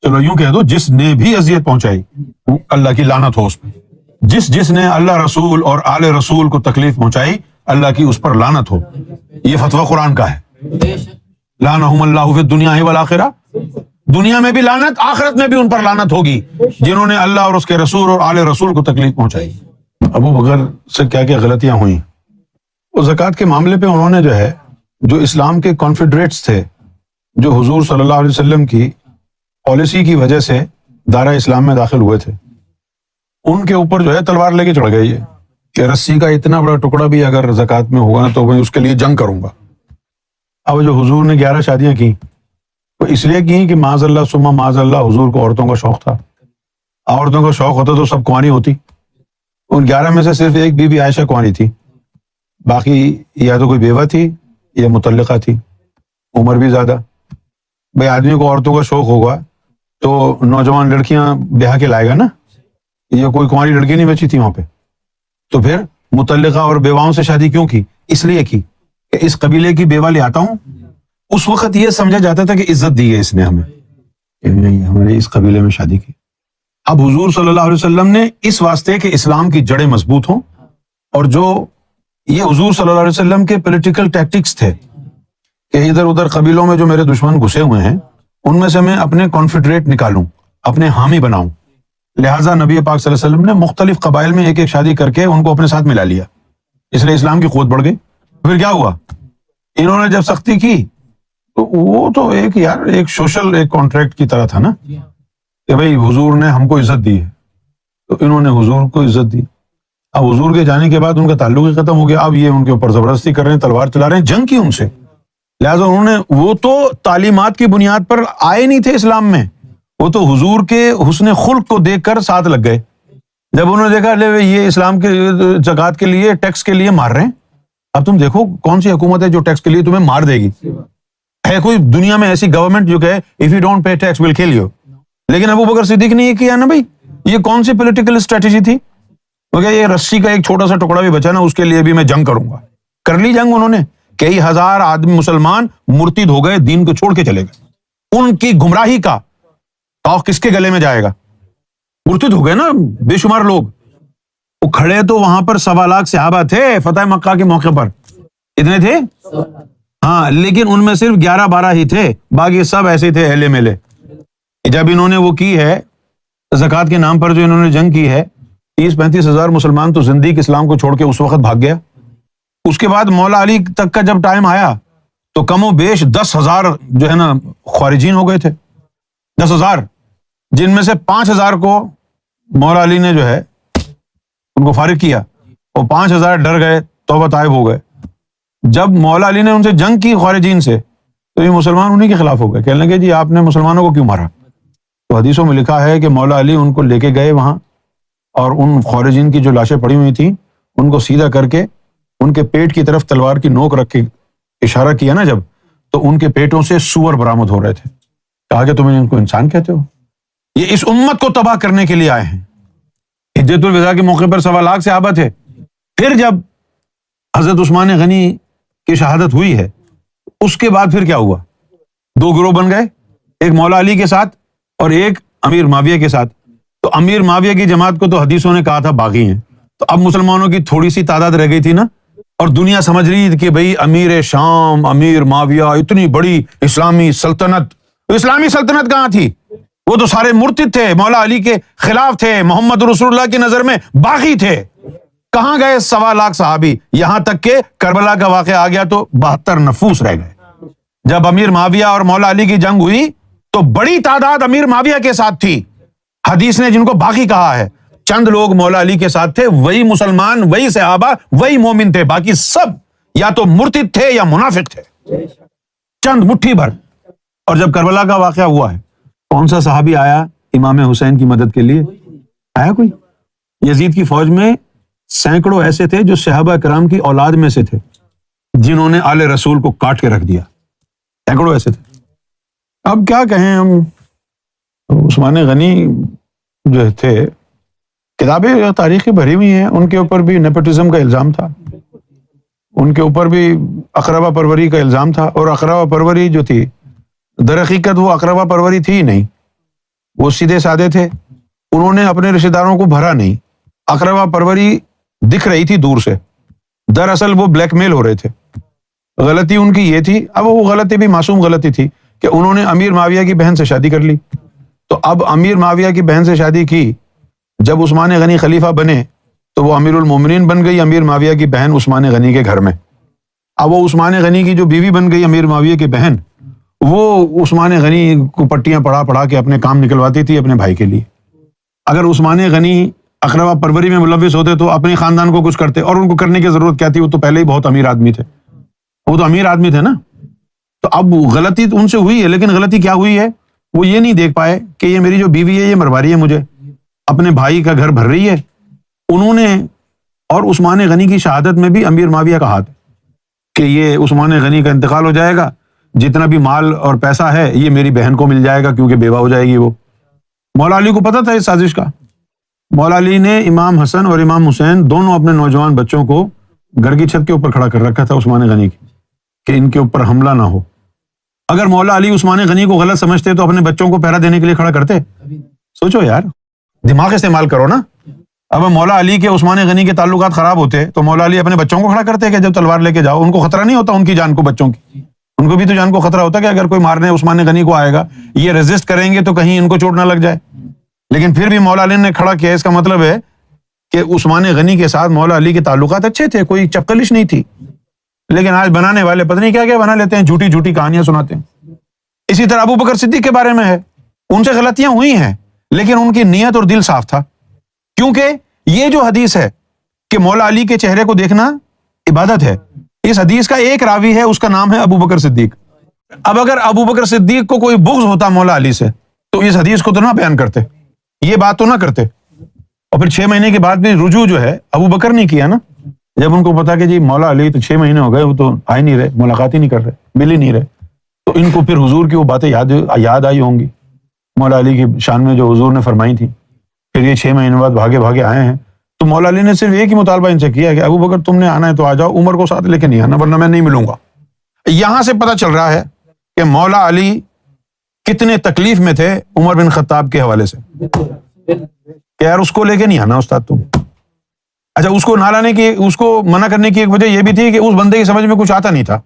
چلو یوں کہہ دو جس نے بھی اذیت پہنچائی اللہ کی لعنت ہو اس پہ، جس نے اللہ رسول اور آل رسول کو تکلیف پہنچائی اللہ کی اس پر لعنت ہو. یہ فتویٰ قرآن کا ہے. لعنہم اللہ فی الدنیا والآخرہ، دنیا میں بھی لعنت، آخرت میں بھی ان پر لعنت ہوگی جنہوں نے اللہ اور اس کے رسول اور آل رسول کو تکلیف پہنچائی. ابو بکر سے کیا کیا غلطیاں ہوئیں. وہ زکوٰۃ کے معاملے پہ انہوں نے جو اسلام کے کانفیڈریٹس تھے، جو حضور صلی اللہ علیہ وسلم کی پالیسی کی وجہ سے دائرہ اسلام میں داخل ہوئے تھے، ان کے اوپر تلوار لے کے چڑھ گئے یہ کہ رسی کا اتنا بڑا ٹکڑا بھی اگر زکوٰۃ میں ہوگا نا تو میں اس کے لیے جنگ کروں گا. اب جو حضور نے 11 شادیاں کی وہ اس لیے کی کہ معاذ اللہ ثم معاذ اللہ حضور کو عورتوں کا شوق تھا. عورتوں کا شوق ہوتا تو سب کنواری ہوتی. ان 11 میں سے صرف ایک بی بی عائشہ کنواری تھی، باقی یا تو کوئی بیوہ تھی یا مطلقہ تھی، عمر بھی زیادہ. بھائی آدمی کو عورتوں کا شوق ہوگا تو نوجوان لڑکیاں بیاہ کے لائے گا نا، یہ کوئی کنواری لڑکی نہیں بچی تھی وہاں پہ. تو پھر مطلقہ اور بیواؤں سے شادی کیوں کی؟ اس لیے کی کہ اس قبیلے کی بیوہ لے آتا ہوں. اس وقت یہ سمجھا جاتا تھا کہ عزت دی ہے اس نے ہمیں، کہ نہیں ہم نے اس قبیلے میں شادی کی. اب حضور صلی اللہ علیہ وسلم نے اس واسطے کہ اسلام کی جڑیں مضبوط ہوں، اور جو یہ حضور صلی اللہ علیہ وسلم کے پولیٹیکل ٹیکٹکس تھے کہ ادھر ادھر قبیلوں میں جو میرے دشمن گھسے ہوئے ہیں ان میں سے میں اپنے کانفیڈریٹ نکالوں، اپنے حامی بناؤں. لہٰذا نبی پاک صلی اللہ علیہ وسلم نے مختلف قبائل میں ایک ایک شادی کر کے ان کو اپنے ساتھ ملا لیا. اس لیے اسلام کی قوت بڑھ گئی. پھر کیا ہوا؟ انہوں نے جب سختی کی تو وہ تو ایک سوشل ایک کانٹریکٹ کی طرح تھا نا کہ بھائی حضور نے ہم کو عزت دی ہے تو انہوں نے حضور کو عزت دی. اب حضور کے جانے کے بعد ان کا تعلق ہی ختم ہو گیا. اب یہ ان کے اوپر زبردستی کر رہے ہیں، تلوار چلا رہے ہیں، جنگ کی ان سے. لہٰذا انہوں نے، وہ تو تعلیمات کی بنیاد پر آئے نہیں تھے اسلام میں، وہ تو حضور کے حسن خلق کو دیکھ کر ساتھ لگ گئے. جب انہوں نے دیکھا لے یہ اسلام کے زکوٰۃ کے لیے ٹیکس کے لیے مار رہے ہیں، اب تم دیکھو کون سی حکومت ہے جو ٹیکس کے لیے تمہیں مار دے گی. ہے کوئی دنیا میں ایسی گورنمنٹ جو کہے if you don't pay tax will kill you? لیکن ابو بکر صدیق نے یہ کیا نا بھائی. یہ کون سی پولیٹیکل اسٹریٹجی تھی؟ وہ کہ یہ رسی کا ایک چھوٹا سا ٹکڑا بھی بچا نا اس کے لیے بھی میں جنگ کروں گا. کر لی جنگ انہوں نے. کئی ہزار آدمی مسلمان مرتد ہو گئے، دین کو چھوڑ کے چلے گئے. ان کی گمراہی کا توق کس کے گلے میں جائے گا؟ مرتد ہو گئے نا بے شمار لوگ. وہ کھڑے تو وہاں پر 1.25 لاکھ صحابہ تھے فتح مکہ کے موقع پر. اتنے تھے؟ ہاں، لیکن ان میں صرف 11-12 ہی تھے، باقی سب ایسے تھے اہلے میلے. جب انہوں نے وہ کی ہے زکوٰۃ کے نام پر، جو انہوں نے جنگ کی ہے، 30-35 ہزار مسلمان تو زندگی اسلام کو چھوڑ کے اس وقت بھاگ گیا. اس کے بعد مولا علی تک کا جب ٹائم آیا تو کم و بیش 10,000 جو ہے نا خارجین ہو گئے تھے. 10,000 جن میں سے 5,000 کو مولا علی نے جو ہے ان کو فارغ کیا. وہ 5,000 ڈر گئے، توبہ طائب ہو گئے. جب مولا علی نے ان سے جنگ کی خارجین سے تو یہ مسلمان انہی کے خلاف ہو گئے. کہنے لگے جی آپ نے مسلمانوں کو کیوں مارا؟ تو حدیثوں میں لکھا ہے کہ مولا علی ان کو لے کے گئے وہاں، اور ان خارجین کی جو لاشیں پڑی ہوئی تھیں ان کو سیدھا کر کے ان کے پیٹ کی طرف تلوار کی نوک رکھ کے اشارہ کیا نا جب، تو ان کے پیٹوں سے سور برآمد ہو رہے تھے. کہا کہ تم ان کو انسان کہتے ہو؟ یہ اس امت کو تباہ کرنے کے لیے آئے ہیں. حجۃ الوداع کے موقع پر 1.25 لاکھ صحابہ تھے. پھر جب حضرت عثمان غنی کی شہادت ہوئی ہے اس کے بعد پھر کیا ہوا؟ 2 گروہ بن گئے، ایک مولا علی کے ساتھ اور ایک امیر معاویہ کے ساتھ. تو امیر معاویہ کی جماعت کو تو حدیثوں نے کہا تھا باغی ہیں. تو اب مسلمانوں کی تھوڑی سی تعداد رہ گئی تھی نا، اور دنیا سمجھ رہی تھی کہ بھئی امیر شام امیر معاویہ اتنی بڑی اسلامی سلطنت. اسلامی سلطنت کہاں تھی؟ وہ تو سارے مرتد تھے، مولا علی کے خلاف تھے، محمد رسول اللہ کی نظر میں باغی تھے. کہاں گئے 1.25 لاکھ صحابی؟ یہاں تک کہ کربلا کا واقعہ آ گیا تو 72 نفوس رہ گئے. جب امیر معاویہ اور مولا علی کی جنگ ہوئی تو بڑی تعداد امیر معاویہ کے ساتھ تھی. حدیث نے جن کو باغی کہا ہے، چند لوگ مولا علی کے ساتھ تھے، وہی مسلمان، وہی صحابہ، وہی مومن تھے. باقی سب یا تو مرتد تھے یا منافق تھے، چند مٹھی بھر. اور جب کربلا کا واقعہ ہوا ہے کون سا صحابی آیا امام حسین کی مدد کے لیے؟ آیا کوئی؟ یزید کی فوج میں سینکڑوں ایسے تھے جو صحابہ کرام کی اولاد میں سے تھے جنہوں نے آل رسول کو کاٹ کے رکھ دیا. سینکڑوں ایسے تھے. اب کیا کہیں ہم. عثمان غنی جو تھے، کتابیں تاریخی بھری ہوئی ہیں، ان کے اوپر بھی نیپوٹزم کا الزام تھا، ان کے اوپر بھی اقربا پروری کا الزام تھا. اور اقربا پروری جو تھی در حقیقت وہ اقربا پروری تھی ہی نہیں. وہ سیدھے سادے تھے، انہوں نے اپنے رشتہ داروں کو بھرا نہیں، اقربا پروری دکھ رہی تھی دور سے، دراصل وہ بلیک میل ہو رہے تھے۔ غلطی ان کی یہ تھی، اب وہ غلطی بھی معصوم غلطی تھی کہ انہوں نے امیر معاویہ کی بہن سے شادی کر لی۔ تو اب امیر معاویہ کی بہن سے شادی کی، جب عثمان غنی خلیفہ بنے تو وہ امیر المومنین بن گئی امیر معاویہ کی بہن عثمان غنی کے گھر میں۔ اب وہ عثمان غنی کی جو بیوی بن گئی امیر معاویہ کی بہن، وہ عثمان غنی کو پٹیاں پڑھا کے اپنے کام نکلواتی تھی اپنے بھائی کے لیے۔ اگر عثمان غنی اقربا پروری میں ملوث ہوتے تو اپنے خاندان کو کچھ کرتے، اور ان کو کرنے کی ضرورت کیا تھی، وہ تو پہلے ہی بہت امیر آدمی تھے، وہ تو امیر آدمی تھے نا۔ تو اب غلطی تو ان سے ہوئی ہے، لیکن غلطی کیا ہوئی ہے، وہ یہ نہیں دیکھ پائے کہ یہ میری جو بیوی ہے یہ مروا رہی ہے مجھے، اپنے بھائی کا گھر بھر رہی ہے۔ انہوں نے، اور عثمان غنی کی شہادت میں بھی امیر معاویہ کا ہاتھ ہے کہ یہ عثمان غنی کا انتقال ہو جائے گا، جتنا بھی مال اور پیسہ ہے یہ میری بہن کو مل جائے گا کیونکہ بیوہ ہو جائے گی وہ۔ مولا علی کو پتہ تھا اس سازش کا۔ مولا علی نے امام حسن اور امام حسین دونوں اپنے نوجوان بچوں کو گھر کی چھت کے اوپر کھڑا کر رکھا تھا عثمان غنی کی، کہ ان کے اوپر حملہ نہ ہو۔ اگر مولا علی عثمان غنی کو غلط سمجھتے تو اپنے بچوں کو پہرا دینے کے لیے کھڑا کرتے؟ سوچو یار، دماغ استعمال کرو نا۔ اب مولا علی کے عثمان غنی کے تعلقات خراب ہوتے تو مولا علی اپنے بچوں کو کھڑا کرتے کہ جب تلوار لے کے جاؤ، ان کو خطرہ نہیں ہوتا ان کی جان کو، بچوں کی، ان کو بھی تو جان کو خطرہ ہوتا کہ اگر کوئی مارنے عثمان غنی کو آئے گا، یہ ریزسٹ کریں گے تو کہیں ان کو چوٹ نہ لگ جائے۔ لیکن پھر بھی مولا علی نے کھڑا کیا، اس کا مطلب ہے کہ عثمان غنی کے ساتھ مولا علی کے تعلقات اچھے تھے، کوئی چپکلش نہیں تھی۔ لیکن آج بنانے والے پتہ نہیں کیا کیا بنا لیتے ہیں، جھوٹی جھوٹی کہانیاں سناتے ہیں۔ اسی طرح ابو بکر صدیق کے بارے میں ہے، ان سے غلطیاں ہوئی ہیں لیکن ان کی نیت اور دل صاف تھا، کیونکہ یہ جو حدیث ہے کہ مولا علی کے چہرے کو دیکھنا عبادت ہے، اس حدیث کا ایک راوی ہے، اس کا نام ہے ابو بکر صدیق۔ اب اگر ابو بکر صدیق کو کوئی بغض ہوتا مولا علی سے تو اس حدیث کو تو نہ بیان کرتے، یہ بات تو نہ کرتے۔ اور پھر 6 مہینے کے بعد بھی رجوع جو ہے ابو بکر نہیں کیا نا، جب ان کو پتا کہ جی مولا علی تو 6 مہینے ہو گئے وہ تو آئے نہیں رہے، ملاقات ہی نہیں کر رہے، مل ہی نہیں رہے، تو ان کو پھر حضور کی وہ باتیں یاد آئی ہوں گی مولا علی کی شان میں جو حضور نے فرمائی تھی۔ پھر یہ 6 مہینے بعد بھاگے بھاگے آئے ہیں، تو مولا علی نے صرف ایک ہی مطالبہ ان سے کیا کہ ابو بکر تم نے آنا ہے تو آ جاؤ، عمر کو ساتھ لے کے نہیں آنا ورنہ میں نہیں ملوں گا۔ یہاں سے پتہ چل رہا ہے کہ مولا علی کتنے تکلیف میں تھے عمر بن خطاب کے حوالے سے، کہ یار اس کو لے کے نہیں آنا استاد تم۔ اچھا، اس کو نہ لانے کی، اس کو منع کرنے کی ایک وجہ یہ بھی تھی کہ اس بندے کی سمجھ میں کچھ آتا نہیں تھا۔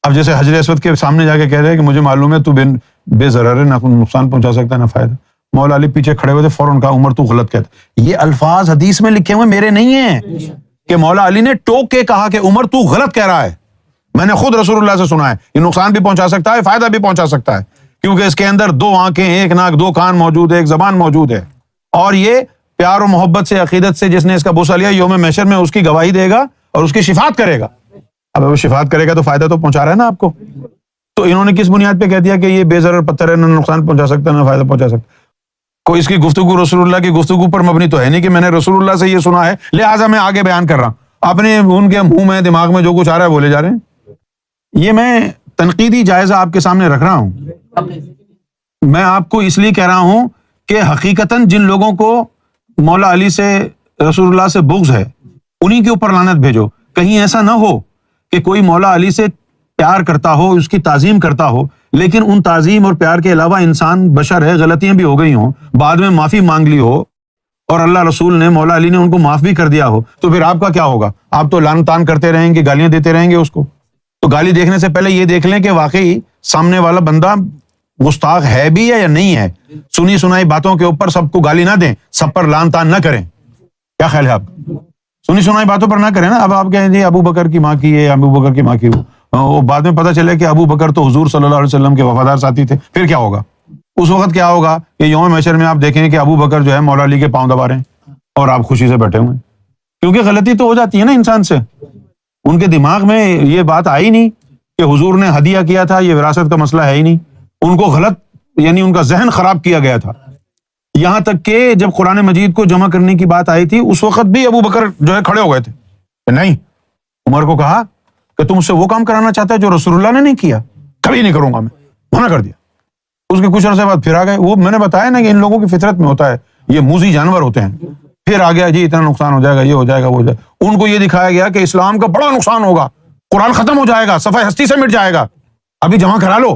اب جیسے حجر اسود کے سامنے جا کے کہہ رہے کہ مجھے معلوم ہے تو بے ضرر ہے، نہ نقصان پہنچا سکتا ہے نہ فائدہ۔ مولا علی پیچھے کھڑے ہوئے تھے، فوراً کہا عمر تو غلط کہتا۔ یہ الفاظ حدیث میں لکھے ہوئے میرے نہیں ہیں کہ مولا علی نے ٹوک کے کہا کہ عمر تو غلط کہہ رہا ہے، میں نے خود رسول اللہ سے سنا ہے، یہ نقصان بھی پہنچا سکتا ہے فائدہ بھی پہنچا سکتا ہے، کیونکہ اس کے اندر 2 آنکھیں، 1 ناک، 2 کان موجود ہے، 1 زبان موجود ہے، اور یہ پیار و محبت سے، عقیدت سے جس نے اس کا بوسہ لیا یوم محشر میں اس کی گواہی دے گا اور اس کی شفاعت کرے گا۔ اب وہ شفاعت کرے گا تو فائدہ تو پہنچا رہا ہے نا آپ کو۔ تو انہوں نے کس بنیاد پہ کہہ دیا کہ یہ بے ضرر پتھر ہے، نہ نقصان پہنچا سکتا نہ فائدہ پہنچا سکتا؟ کوئی اس کی گفتگو رسول اللہ کی گفتگو پر مبنی تو ہے نہیں کہ میں نے رسول اللہ سے یہ سنا ہے لہٰذا میں آگے بیان کر رہا ہوں، اپنے ان کے منہ میں دماغ میں جو کچھ آ رہا ہے بولے جا رہے ہیں۔ یہ میں تنقیدی جائزہ آپ کے سامنے رکھ رہا ہوں، میں آپ کو اس لیے کہہ رہا ہوں کہ حقیقتاً جن لوگوں کو مولا علی سے، رسول اللہ سے بغض ہے، انہی کے اوپر لعنت بھیجو۔ کہیں ایسا نہ ہو کہ کوئی مولا علی سے پیار کرتا ہو، اس کی تعظیم کرتا ہو، لیکن ان تعظیم اور پیار کے علاوہ انسان بشر ہے، غلطیاں بھی ہو گئی ہوں، بعد میں معافی مانگ لی ہو اور اللہ رسول نے، مولا علی نے ان کو معاف بھی کر دیا ہو، تو پھر آپ کا کیا ہوگا؟ آپ تو لعن طعن کرتے رہیں گے، گالیاں دیتے رہیں گے اس کو۔ تو گالی دیکھنے سے پہلے یہ دیکھ لیں کہ واقعی سامنے والا بندہ گستاخ ہے بھی یا نہیں ہے۔ سنی سنائی باتوں کے اوپر سب کو گالی نہ دیں، سب پر لعن طعن نہ کریں۔ کیا خیال ہے آپ کا؟ سنی سنائی باتوں پر نہ کریں نا۔ اب آپ کہیں جی ابو بکر کی ماں کی ہے، ابو بکر کی ماں کی وہ بعد میں پتہ چلے کہ ابو بکر تو حضور صلی اللہ علیہ وسلم کے وفادار ساتھی تھے، پھر کیا ہوگا؟ اس وقت کیا ہوگا کہ یوم محشر میں آپ دیکھیں کہ ابو بکر جو ہے مولا علی کے پاؤں دبا رہے ہیں اور آپ خوشی سے بیٹھے ہوئے ہیں، کیونکہ غلطی تو ہو جاتی ہے نا انسان سے۔ ان کے دماغ میں یہ بات آئی نہیں کہ حضور نے ہدیہ کیا تھا، یہ وراثت کا مسئلہ ہے ہی نہیں، ان کو غلط، یعنی ان کا ذہن خراب کیا گیا تھا۔ یہاں تک کہ جب قرآن مجید کو جمع کرنے کی بات آئی تھی اس وقت بھی ابو بکر جو ہے کھڑے ہو گئے تھے کہ نہیں، عمر کو کہا کہ تم اس سے وہ کام کرانا چاہتا ہے جو رسول اللہ نے نہیں کیا، کبھی نہیں کروں گا، میں منع کر دیا۔ اس کے کچھ عرصے بعد پھر آ گئے، وہ میں نے بتایا نا کہ ان لوگوں کی فطرت میں ہوتا ہے، یہ موذی جانور ہوتے ہیں۔ پھر آ گیا جی اتنا نقصان ہو جائے گا، یہ ہو جائے گا، وہ ہو جائے گا۔ ان کو یہ دکھایا گیا کہ اسلام کا بڑا نقصان ہوگا، قرآن ختم ہو جائے گا، صفحہ ہستی سے مٹ جائے گا، ابھی جمع کرا لو۔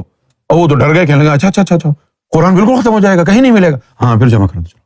اور وہ تو ڈر گئے، کہنے لگے اچھا اچھا اچھا اچھا قرآن بالکل ختم ہو جائے گا, کہیں نہیں ملے گا. ہاں پھر جمع کر دو.